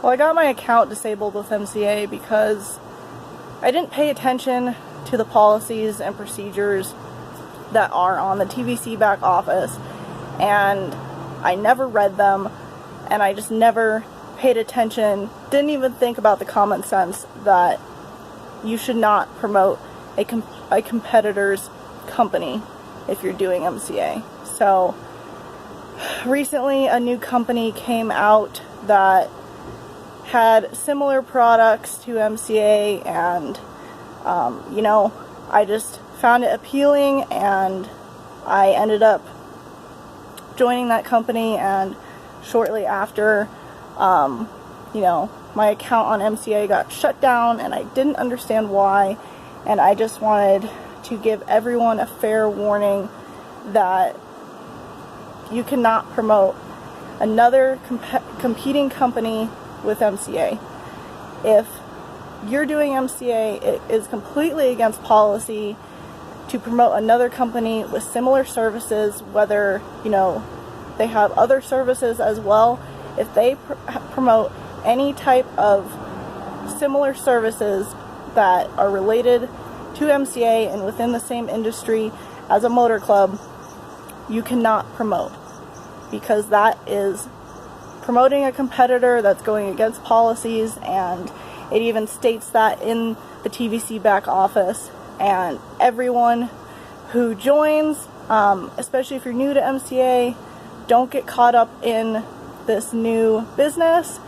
Well, I got my account disabled with MCA because I didn't pay attention to the policies and procedures that are on the TVC back office, and I never read them, and I just never paid attention, didn't even think about the common sense that you should not promote a competitor's company if you're doing MCA. So recently a new company came out that had similar products to MCA, and I just found it appealing, and I ended up joining that company. And shortly after, my account on MCA got shut down, and I didn't understand why, and I just wanted to give everyone a fair warning that you cannot promote another competing company with MCA. If you're doing MCA, it is completely against policy to promote another company with similar services, whether they have other services as well. If they promote any type of similar services that are related to MCA and within the same industry as a motor club, you cannot promote, because that is promoting a competitor that's going against policies, and it even states that in the TVC back office. And everyone who joins, especially if you're new to MCA, don't get caught up in this new business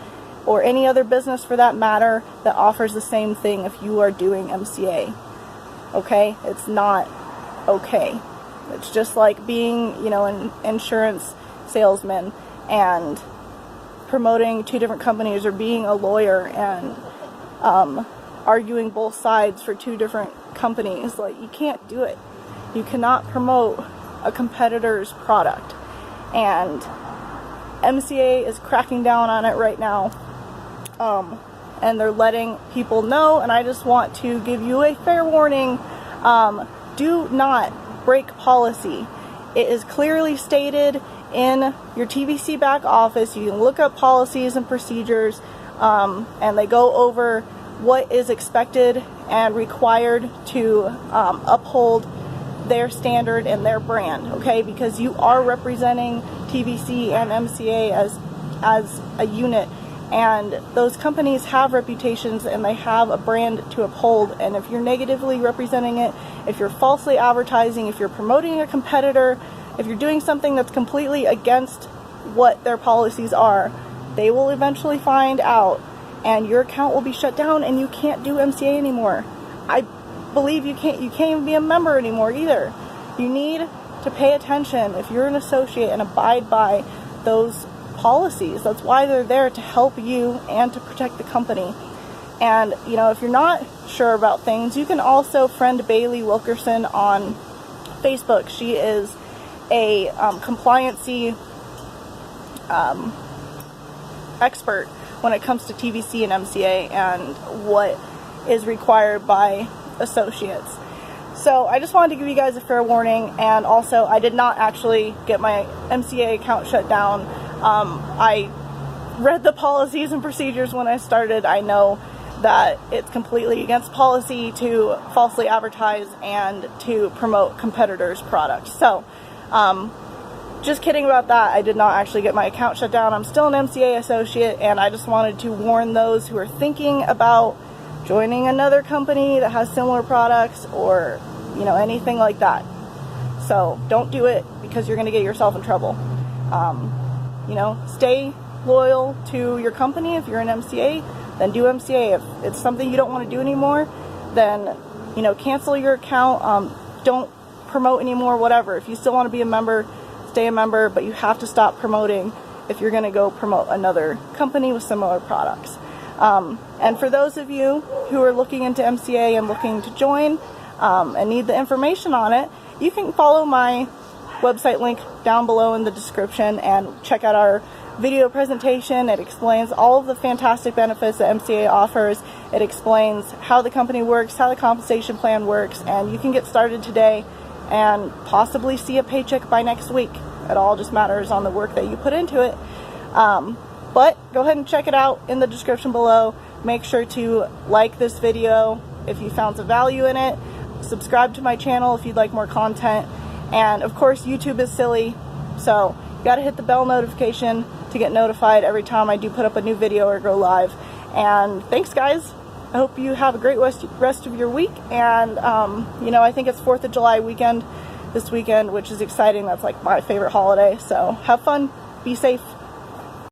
or any other business for that matter that offers the same thing if you are doing MCA. Okay? It's not okay. It's just like being, an insurance salesman and promoting two different companies, or being a lawyer and arguing both sides for two different companies. Like, you can't do it. You cannot promote a competitor's product, and MCA is cracking down on it right now, and they're letting people know. And I just want to give you a fair warning. Do not break policy. It is clearly stated in your TVC back office. You can look up policies and procedures, and they go over what is expected and required to uphold their standard and their brand, okay? Because you are representing TVC and MCA as a unit, and those companies have reputations and they have a brand to uphold. And if you're negatively representing it, if you're falsely advertising, if you're promoting a competitor, if you're doing something that's completely against what their policies are, they will eventually find out, and your account will be shut down, and you can't do MCA anymore. I believe you can't even be a member anymore either. You need to pay attention if you're an associate and abide by those policies. That's why they're there, to help you and to protect the company. And if you're not sure about things, you can also friend Bailey Wilkerson on Facebook. She is a compliancy expert when it comes to TVC and MCA and what is required by associates. So I just wanted to give you guys a fair warning. And also, I did not actually get my MCA account shut down. I read the policies and procedures when I started. I know that it's completely against policy to falsely advertise and to promote competitors' products. So just kidding about that. I did not actually get my account shut down. I'm still an MCA associate, and I just wanted to warn those who are thinking about joining another company that has similar products, or anything like that. So don't do it, because you're going to get yourself in trouble. Stay loyal to your company. If you're an MCA, then do MCA. If it's something you don't want to do anymore, then cancel your account. Don't promote anymore, whatever. If you still want to be a member, stay a member, but you have to stop promoting if you're going to go promote another company with similar products. And for those of you who are looking into MCA and looking to join and need the information on it, you can follow my website link down below in the description and check out our video presentation. It explains all of the fantastic benefits that MCA offers. It explains how the company works, how the compensation plan works, and you can get started today and possibly see a paycheck by next week. It all just matters on the work that you put into it. But go ahead and check it out in the description below. Make sure to like this video if you found some value in it. Subscribe to my channel if you'd like more content. And of course, YouTube is silly, so you gotta hit the bell notification to get notified every time I do put up a new video or go live. And thanks, guys. I hope you have a great rest of your week. And you know, I think it's 4th of July weekend this weekend, which is exciting. That's like my favorite holiday. So have fun, be safe.